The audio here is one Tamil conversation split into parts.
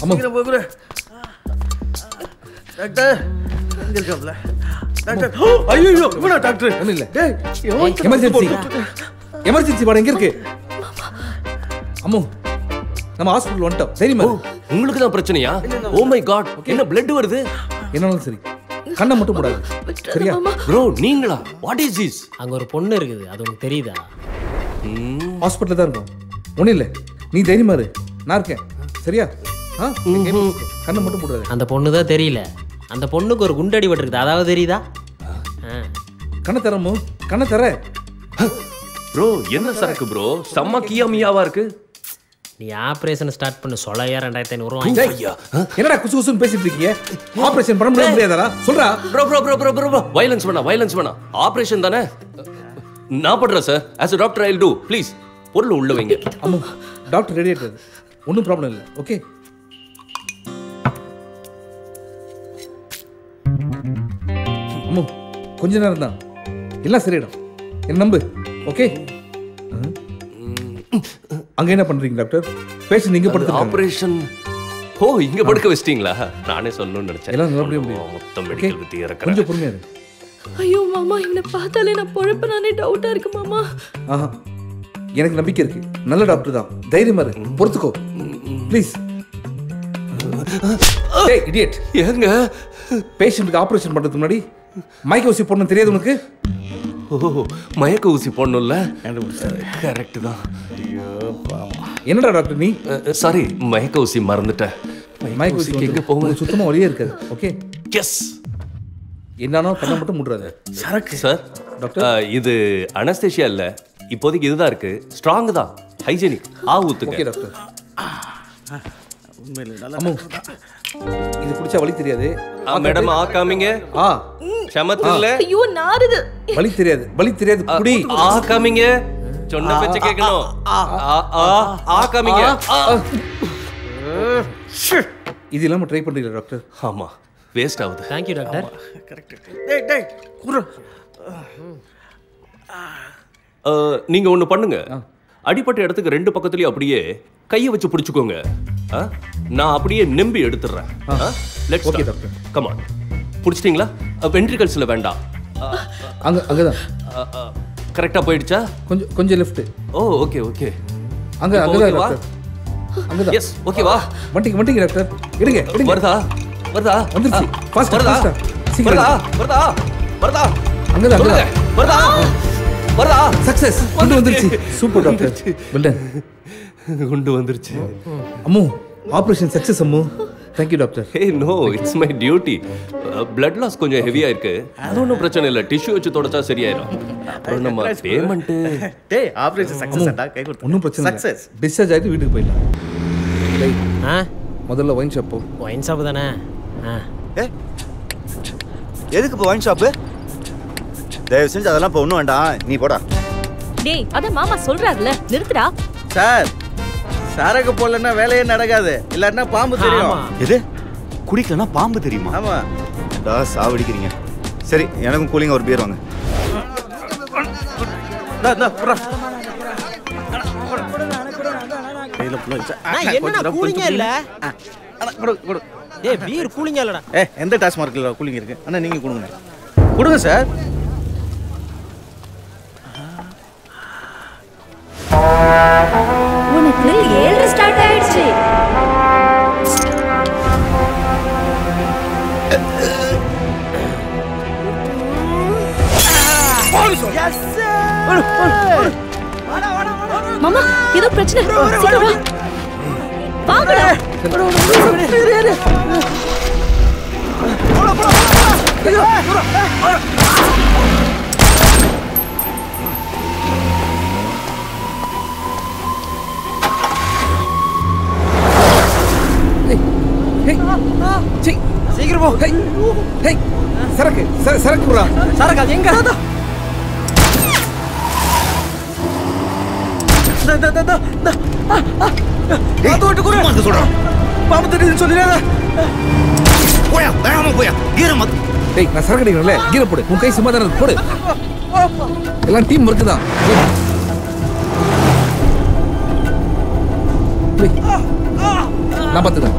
சீக்கிரம் போகுற டாக்டர் எங்க இருக்காப்ல டாக்டர் ஐயோ இவனா டாக்டர் ஒண்ணு இல்ல டேய் எமர்ஜென்சி வார்டு எங்க இருக்கு அம்மு நம்ம ஹாஸ்பிடல் வந்துட்டோம் தெரியுமா உங்களுக்கு தான் பிரச்சனையா ஓ மை காட் என்ன பிளட் வருது என்னாலும் சரி கண்ணை மட்டும் போடாது சரியா ப்ரோ நீங்களா வாட் இஸ் திஸ் அங்க ஒரு பொண்ணு இருக்குது அது உங்களுக்கு தெரியுதா ஹாஸ்பிடல்ல தான் இருக்கோம் ஒண்ணு இல்ல நீ தைரியமா இரு நான் இருக்கேன் சரியா கண்ணை மட்டும் போடாது அந்த பொண்ணு தான் தெரியல அந்த பொண்ணுக்கு ஒரு குண்டடி பட்டிருக்குது அதாவது தெரியுதா கண்ணை தரமோ கண்ணை தர ப்ரோ என்ன சரக்கு ப்ரோ செம்ம கியாமியாவா இருக்கு நீ ஆபரேஷன் ஸ்டார்ட் பண்ணு சொல்லையா 2500 என்னடா குசு குசுன்னு பேசிட்டு இருக்கீங்க ஆபரேஷன் பண்ண முடியாதா சொல்றா bro bro bro bro bro violence வேணாம் ஆபரேஷன் தானே நான் பண்றேன் sir as a doctor I'll do please பொருள் உள்ள வைங்க அம்மா டாக்டர் ரெடி ஆயிட்டாரு ஒன்றும் ப்ராப்ளம் இல்லை ஓகே அம்மா கொஞ்ச நேரம் தான் எல்லாம் சரியிடும் என்ன நம்பு ஓகே அங்க என்ன பண்றீங்க டாக்டர் பேஷண்ட் இங்க படுத்துறாங்க ஆபரேஷன் ஓ இங்க படுக்க வச்சிட்டீங்களா நானே சொல்லணும்னு நினைச்சேன் எல்லாம் நல்லபடியா முடியும் மொத்தம் மெடிக்கல் வித் இறக்கற கொஞ்சம் பொறுமையா இரு ஐயோ மாமா என்ன பார்த்தாலே நான் பொழப்பனானே டவுட்டா இருக்கு மாமா ஆஹா எனக்கு நம்பிக்கை இருக்கு நல்ல டாக்டர் தான் தைரியமா இரு பொறுத்துக்கோ ப்ளீஸ் ஏய் இடியட் ஏங்க பேஷண்ட்க்கு ஆபரேஷன் பண்றதுக்கு முன்னாடி மயக்க ஊசி போடணும் தெரியாது உனக்கு ஓ மயக்க ஊசி போடணும்ல கரெக்ட் தான் என்னடா டாக்டர் நீ சாரி மயக்க ஊசி மறந்துட்டேன் மயக்க ஊசி எங்க போங்க சுத்தமா வலியே இருக்காது ஓகே எஸ் என்னன்னா கண்ணை மட்டும் மூடுறாத சரக்கு சார் டாக்டர் இது அனஸ்தேஷியா இல்ல இப்போதைக்கு இதுதான் இருக்கு ஸ்ட்ராங் தான் ஹைஜீனிக் ஊத்துங்க ஓகே டாக்டர் அம்மா இது குடிச்சா வலி தெரியாது மேடம் காமிங்க சமத்துல ஐயோ நாறுது வலி தெரியாது குடி காமிங்க சொன்ன பேச்ச கேட்கணும் காமிங்க இது இல்லாம ட்ரை பண்றீங்களா டாக்டர் ஆமா வேஸ்ட் ஆகுது थैंक यू டாக்டர் கரெக்ட் டேய் குரு நீங்க ஒண்ணு பண்ணுங்க அடிபட்ட இடத்துக்கு ரெண்டு பக்கத்துலயும் அப்படியே கையை வச்சு பிடிச்சுக்கோங்க நான் அப்படியே நெம்பி எடுத்துறேன் let's okay doctor come on பிடிச்சிட்டீங்களா வென்ட்ரிகல்ஸ்ல வேண்டாம் அங்கதான் கரெக்டா போயிடுச்சா கொஞ்சம் லெஃப்ட் ஓ ஓகே ஓகே அங்கதான் டாக்டர் அங்கதான் எஸ் ஓகே வா வண்டிங்க டாக்டர் எடுங்க வருதா வந்துருச்சு ஃபாஸ்ட் வருதா அங்கதான் வருதா சக்சஸ் கொண்டு வந்துருச்சு சூப்பர் டாக்டர் வெல்டன் கொண்டு வந்துருச்சு Ammu operation success Ammu thank you doctor hey no it's my duty blood loss கொஞ்சம் ஹெவியா இருக்கு அது ஒன்றும் பிரச்சனை இல்லை டிஷ்யூ வச்சு தொடச்சா சரியாயிரும் அப்புறம் நம்ம பேமெண்ட் டேய் ஆபரேஷன் சக்சஸ் ஆடா கை கொடுத்து ஒன்றும் பிரச்சனை சக்சஸ் டிஸ்சார்ஜ் ஆகிட்டு வீட்டுக்கு போயிடலாம் முதல்ல ஒயின் ஷாப் ஒயின் ஷாப் தானே எதுக்கு இப்போ ஒயின் ஷாப்பு தயவு செஞ்சு அதெல்லாம் இப்போ ஒன்றும் வேண்டாம் நீ போடா டேய் அத மாமா சொல்றாருல நிறுத்துடா சார் சரக்கு போடலன்னா வேலையே நடக்காது இல்லன்னா பாம்பு தெரியும் எது குடிக்கலன்னா பாம்பு தெரியுமா ஆமா சாவடிக்கிறீங்க சரி எனக்கும் கூலிங்க ஒரு பியர் வாங்க என்ன கூலிங்க இல்ல டேய் பீர் கூலிங்க இல்லடா எந்த டாஸ்மார்க்ல கூலிங் இருக்கு அண்ணா நீங்க கொடுங்க சார் உனக்கு 7 ஸ்டார்ட் ஆயிடுச்சு மாமா ஏதோ பிரச்சனை சீக்கிரம் வா வாங்கடா சீக்கிரம் போ சரக்கு சரக்கு அது எங்க பாம்பு தெரியுதுன்னு சொல்லிடாத நான் சரக்கு அடிக்கிறேன்ல கீரை போடு உன் கை சும்மா தானே போடு எல்லாம் டீம் ஒர்க்கு தான் நான் பார்த்துக்கிறேன்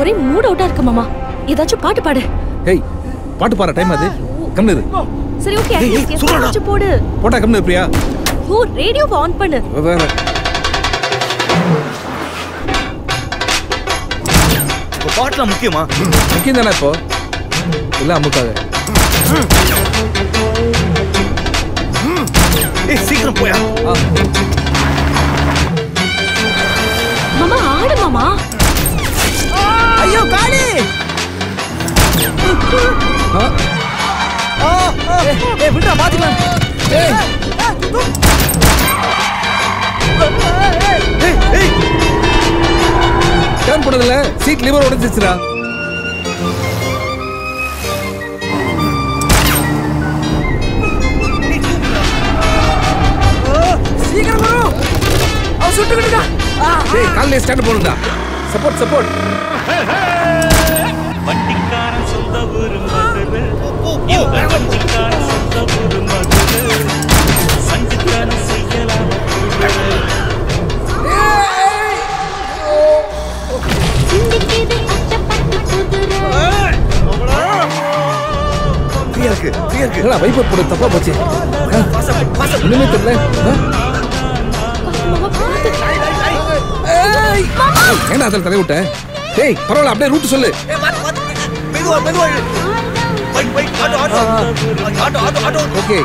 ஒரே மூட் அவுட்டா இருக்கு மாமா. ஏதாச்சும் பாட்டு பாடு. ஏய் பாட்டு பாடுற டைம் அது. கம்னு இரு. சரி ஓகே ஏதாச்சும் போடு. போடா கம்னு இரு பிரியா. ஓ ரேடியோவை ஆன் பண்ணு. வேற பாட்டுலாம் முக்கியமா? முக்கியம் தானே இப்போ. எல்லாம் அமுக்காத. சீக்கிரம் போயா. மாமா ஆடு மாமா. ஐயோ காளி. விடுறா பாத்துக்கலாம். டர்ன் பண்ணதுல சீட் லிவர் உடைஞ்சிச்சுடா. சீக்கிரம் வரு. அவ சுட்டுக்கிட்டு இருக்கா. டேய் கால்ல ஸ்டாண்ட் போடுடா. சப்போர்ட். வண்டிக்காரன் சொந்த ஊரு மதுரை. இந்த வண்டிக்காரன் சொந்த ஊரு மதுரை. சங்கீதம் செய்யலாம். பிரியா வைப்பர் போட தப்பா போச்சு. ஒண்ணுமே தெரியல. ஏன்னா அதில் தலை விட்ட. டேய் பரவாயில்ல அப்படியே ரூட் சொல்லு. ஓகே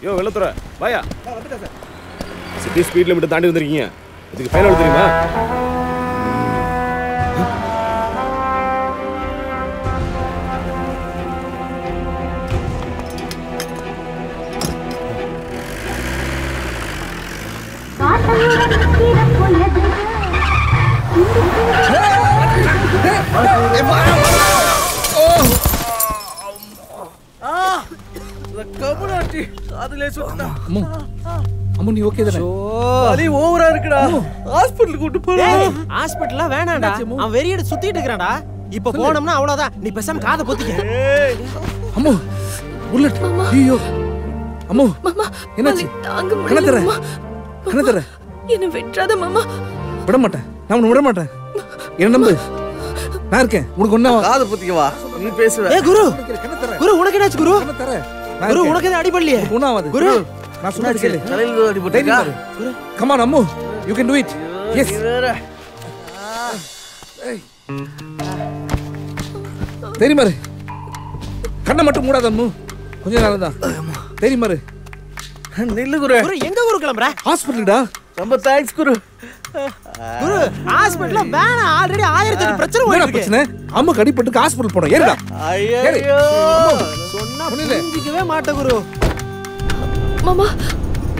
யோ வெள்ளத்துறை வாயா. சிட்டி ஸ்பீட் லிமிட் தாண்டி வந்திருக்கீங்க. இதுக்கு ஃபைன் தெரியுமா? அம்மு நீ ஓகே தானே? வலி ஓவரா இருக்குடா. ஹாஸ்பிடல் கூட்டி போடா. ஹாஸ்பிடல்ல வேணாம்டா. அவன் வெறியடி சுத்திட்டு இருக்கறான்டா. இப்ப போனோம்னா அவ்வளவுதான். நீ பேசாம காதை பொத்திக்க. அம்மு புல்லட். ஐயோ அம்மு என்னாச்சு? கணத்தர என்ன விட்டுறாத மாமா. விட மாட்டேன். நான் உன்னை விட மாட்டேன். என்ன நம்பு. நான் இருக்கேன். உனக்கு ஒண்ணா காது பொத்திக்க வா. நீ பேசுவ. ஏய் குரு. குரு உனக்கு என்னாச்சு குரு? குரு உனக்கு எது அடிபடலையே? ஒண்ணாவது. குரு நான் சொன்னது கேளு. தலையில அடிபட்டா. Come on Ammu. You can do it. Yes. தெரியுமா? கண்ணை மட்டும் மூடாத அம்மு. கொஞ்ச நேரம் தான். தெரியுமா? நில்லு குரு. குரு எங்க குரு கிளம்பற? ஹாஸ்பிடல்டா. ரொம்ப தேங்க்ஸ் குரு. குரு ஹாஸ்பிடல்ல வேணா ஆல்ரெடி 1008 பிரச்சனை ஓடிட்டு இருக்கு. அம்மு கடிபட்டு ஹாஸ்பிடல் போறோம். ஏறுடா. ஐயோ சொன்னா புரிஞ்சிக்கவே மாட்டே குரு. மாமா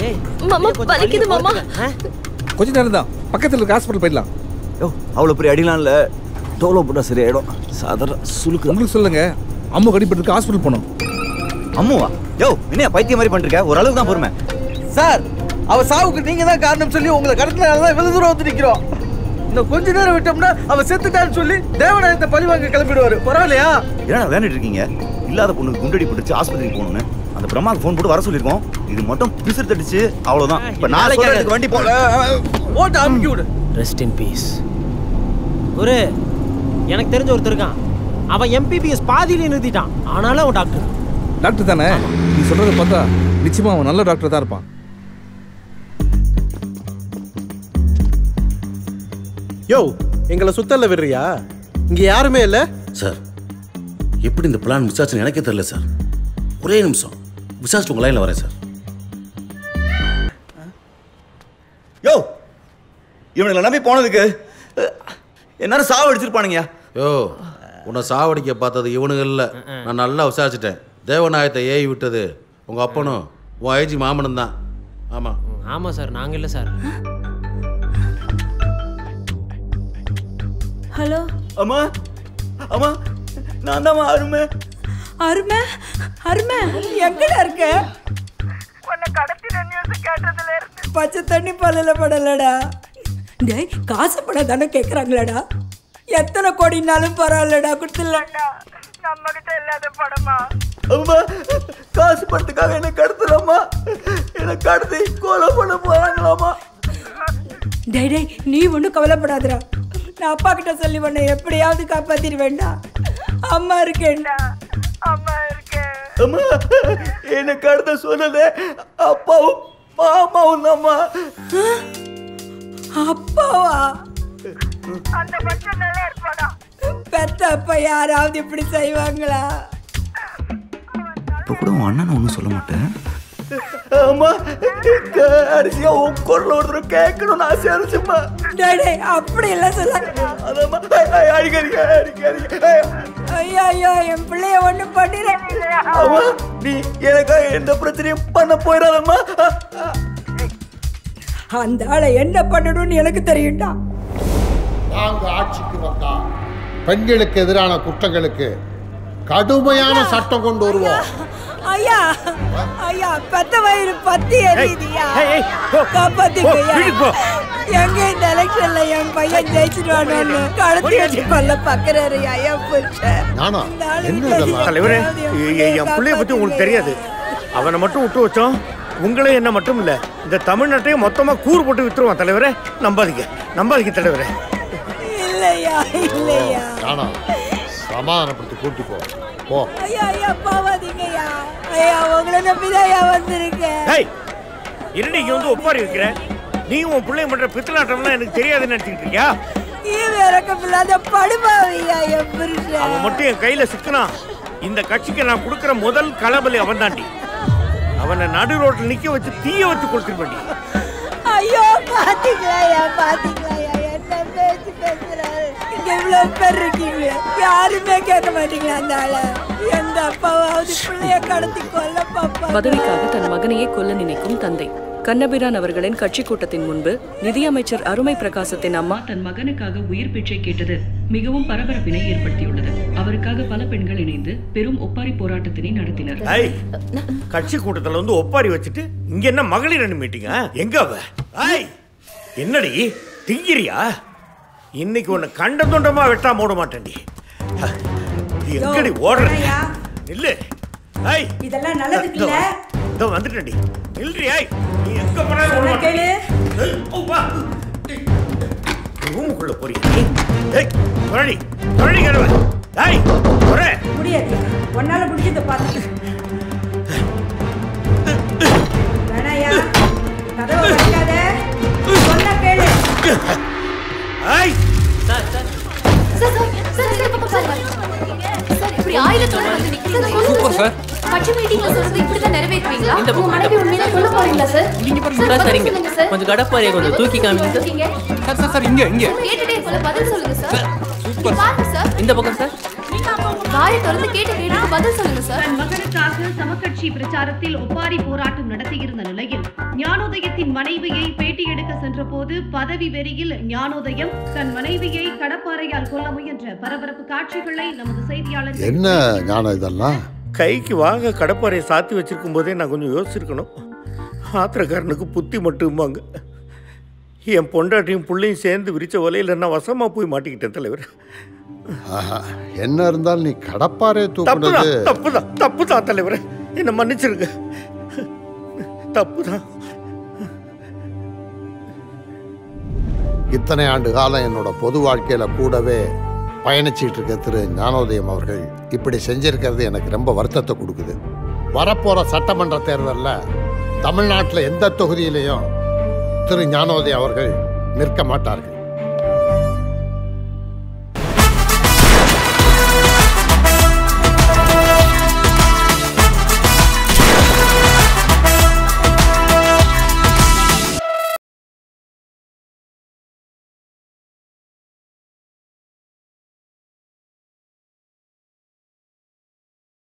ஏய் மாமா வலிக்குது மாமா. கொஞ்ச நேரம் தான். பக்கத்துல இருக்க ஹாஸ்பிடல் போயிடலாம். யோ அவ்வளவு பெரிய அடிலாம் இல்ல. டோலோ போட்டா சரியாயிடும். சாதாரண சுளுக்கு. உங்களுக்கு சொல்லுங்க. அம்மு கடிபட்டு ஹாஸ்பிடல் போனோம். அம்முவா? யோ என்ன பைத்தியம் மாதிரி பண்ணிருக்க? ஓரளவுக்கு தான் பொறுமை. சார் அவ சாவுக்கு நீங்க தான் காரணம் சொல்லி உங்களை கடத்தினால தான் இவ்வளவு தூரம் வந்து நிக்கிறோம். இன்னும் கொஞ்ச நேரம் விட்டோம்னா அவ செத்துட்டான்னு சொல்லி தேவநாயகத்தை பழி வாங்க கிளம்பிடுவாரு. பரவாயில்லையா? ஏன்னா விளையாண்டுட்டு இருக்கீங்க. இல்லாத பொண்ணுக்கு குண்டடி போட்டுச்சு ஆஸ்பத்திரிக்கு போகணும்னு அந்த பிரம்மாக்கு ஃபோன் போட்டு வர சொல்லிருக்கோம். இது மட்டும் பிசுறு தடிச்சு அவ்வளவுதான். இப்ப நாளைக்கு வண்டி போட்டு அமுக்கி விடு. Rest in peace. குரு எனக்கு தெரிஞ்ச ஒருத்தர் இருக்கான். அவன் எம்பிபிஎஸ் பாதியிலே நிறுத்திட்டான். ஆனாலும் அவன் டாக்டர். டாக்டர் தானே? நீ சொல்றத பார்த்தா நிச்சயமா அவன் நல்ல டாக்டர் தான் இருப்பான். யோ எங்களை சுத்தல்ல விடுறியா? இங்க யாருமே இல்ல சார். எப்படி இந்த பிளான் மிஸ் ஆச்சுன்னு எனக்கே தெரியல சார். ஒரே நிமிஷம் விசாரிச்சு உங்க லைன்ல வரேன் சார். யோ இவனுங்களை நம்பி போனதுக்கு என்ன சாவு அடிச்சிருப்பானுங்க. யோ உன்னை சாவடிக்க பார்த்தது இவனுங்க இல்லை. நான் நல்லா விசாரிச்சுட்டேன். தேவநாயகத்தை ஏவி விட்டது உங்க அப்பனும் உன் ஐஜி மாமனும் தான். ஆமா ஆமா சார். நாங்க இல்ல சார். ஹலோ அம்மா. அம்மா நான் தான் அருமை. அருமை அருமை எங்கடா இருக்க? பச்சை தண்ணி பல்லில் படலடா. டேய் காசு படம் தானே கேட்குறாங்களடா. எத்தனை கோடினாலும் பரவாயில்லடா, கொடுத்துடலாம்டா. நம்ம கிட்ட இல்லாத படமா? அம்மா காசு படத்துக்காக என்ன கடத்தலாமா? என்ன கடத்தி கொலை பண்ண போறாங்களாமா? டேய் டேய் நீ ஒன்றும் கவலைப்படாதடா. நான் அப்பா கிட்ட சொல்லி உன்னை எப்படியாவது காப்பாத்திடுவேண்டா. அம்மா இருக்கேன்டா, அம்மா இருக்கேன். அம்மா என்ன கடத்த சொன்னதே அப்பாவும் மாமாவும் தான்மா. அப்பாவா? அந்த பச்சை நல்லா இருப்பாடா. பெத்த அப்பா யாராவது இப்படி செய்வாங்களா? இப்போ கூட உன் அண்ணன் ஒன்றும் சொல்ல மாட்டேன். அம்மா அரிசியா உன் குரல் ஒருத்தர் கேட்கணும்னு ஆசையா இருந்துச்சுமா. டேய் டேய் அப்படி எல்லாம் சொல்லாதடா. அதம்மா அடிக்காதீங்க. ஐயோ ஐயோ என் பிள்ளைய ஒண்ணு பண்ணிடுறேன். அம்மா நீ எனக்காக எந்த பிரச்சனையும் பண்ண போயிடாதம்மா. அந்த ஆளை என்ன பண்ணணும்னு எனக்கு தெரியும்டா. நாங்க ஆட்சிக்கு வந்தா பெண்களுக்கு எதிரான குற்றங்களுக்கு கடுமையான சட்டம் கொண்டு வருவோம். ஐயா ஐயா பெத்த வயிறு பத்தி எரியுதியா, காப்பாத்திக்கயா. எங்க இந்த எலெக்ஷன்ல என் பையன் ஜெயிச்சிருவானு கடத்தி வச்சு கொல்ல பாக்குறாரு ஐயா புருஷன். தலைவரே என் பிள்ளைய பத்தி உங்களுக்கு தெரியாது. அவனை மட்டும் விட்டு வச்சோம், உங்களே என்ன மட்டும் இல்ல இந்த தமிழ்நாட்டையும் மொத்தமா கூறு போட்டு வித்துருவான். தலைவரே நம்பாதீங்க நம்பாதீங்க தலைவரே. இல்லையா இல்லையா சமாதானப்படுத்தி கூட்டி போ. ஐயா ஐயா பாவாதீங்கய்யா. ஐயா உங்களை நம்பிதான் ஐயா வந்திருக்கேன். என்னடி இங்க வந்து ஒப்பாரி வைக்கிற? நீ உன் பிள்ளைய பண்ற பித்தலாட்டம்லாம் எனக்கு தெரியாதுன்னு நினைச்சுக்கிட்டு இருக்கியா? இல்லாத படுபாவையா என் புருஷன். அவன் மட்டும் என் கையில சிக்கனா இந்த கட்சிக்கு நான் கொடுக்கிற முதல் களபலி அவன் தாண்டி. அவனை நடு ரோட்டில் நிக்க வச்சு தீய வச்சு கொடுத்துருப்பேன். ஐயோ பாத்தீங்களா பாத்தீங்களா என்ன பேச்சு பேசுறாரு. இங்க இவ்வளவு பேர் இருக்கீங்க, யாருமே கேட்க மாட்டீங்களா? அந்த ஆள எந்த அப்பாவாவது பிள்ளைய கடத்தி கொல்ல பாப்பா. பதவிக்காக தன் மகனையே கொல்ல நினைக்கும் தந்தை. கண்ணபிரான் அவர்களின் கட்சி கூட்டத்தின் முன்பு நிதியமைச்சர் அருமை பிரகாசத்தின் அம்மா தன் மகனுக்காக உயிர் பிச்சை கேட்டது மிகவும் பரபரப்பினை ஏற்படுத்தியுள்ளது. அவருக்காக பல பெண்கள் இணைந்து பெரும் ஒப்பாரி போராட்டத்தினை நடத்தினர். கட்சி கூட்டத்துல வந்து ஒப்பாரி வச்சுட்டு இங்க என்ன மகளிர் அணி மீட்டிங்கா? எங்க அவ? என்னடி திங்கிரியா? இன்னைக்கு உன்னை கண்ட தொண்டமா வெட்டா மூட மாட்டேன்டி. எங்கடி ஓடுற? இல்ல இதெல்லாம் நல்லதுக்கு இல்ல. இதோ வந்துட்டேன்டி. இல்லையா நீ எங்க போனாலும் ஓட கேளு. ரூமுக்குள்ள போறியா? தொரடி தொரடி கரவ. தொர முடியாது, ஒன்னால முடிஞ்சத பாத்து. வேணாயா கதவை அடைக்காத. சொன்னா கேளு. சார் இப்படி ஆயிரத்தோட வந்து நிக்கிறீங்க. Super sir. கட்சி மீட்டிங்ல சொல்றது இப்படி தான் நிறைவேத்துவீங்களா? உங்க மனைவி உண்மையிலே கொல்ல போறீங்களா சார்? இங்க பாருங்க சார். சரிங்க கொஞ்சம் கடப்பாரியை கொஞ்சம் தூக்கி காமிங்க சார். சார் இங்க கேட்டுட்டே கொல்ல பதில் சொல்லுங்க சார். சூப்பர் பாருங்க சார். இந்த பக்கம் சார். வாயை திறந்து கேட்டு பதில் சொல்லுங்க சார். தன் மகனுக்காக சமக்கட்சி பிரச்சாரத்தில் ஒப்பாரி போராட்டம் நடத்தியிருந்த நிலையில் ஞானோதயத்தின் மனைவியை பேட்டி எடுக்க சென்ற போது பதவி வெறியில் ஞானோதயம் தன் மனைவியை கடப்பாறையால் கொல்ல முயன்ற பரபரப்பு காட்சிகளை நமது செய்தியாளர். என்ன ஞானம் இதெல்லாம்? கைக்கு வாங்க கடப்பாறையை சாத்தி வச்சிருக்கும் போதே நான் கொஞ்சம் யோசிச்சிருக்கணும். ஆத்திரக்காரனுக்கு புத்தி மட்டும்பாங்க. என் பொண்டாட்டியும் பிள்ளையும் சேர்ந்து விரிச்ச வலையில் நான் வசமா போய் மாட்டிக்கிட்டேன் தலைவர். என்ன இருந்தாலும் நீ கடப்பாறை தூக்குனது தப்புதான் தலைவர். என்ன மன்னிச்சிருங்க. தப்புதான். இத்தனை ஆண்டு காலம் என்னோட பொது வாழ்க்கையில கூடவே பயணிச்சிட்டு இருக்க திரு ஞானோதயம் அவர்கள் இப்படி செஞ்சிருக்கிறது எனக்கு ரொம்ப வருத்தத்தை கொடுக்குது. வரப்போற சட்டமன்ற தேர்தலில் தமிழ்நாட்டில் எந்த தொகுதியிலையும் திரு ஞானோதயம் அவர்கள் நிற்க மாட்டார்கள்.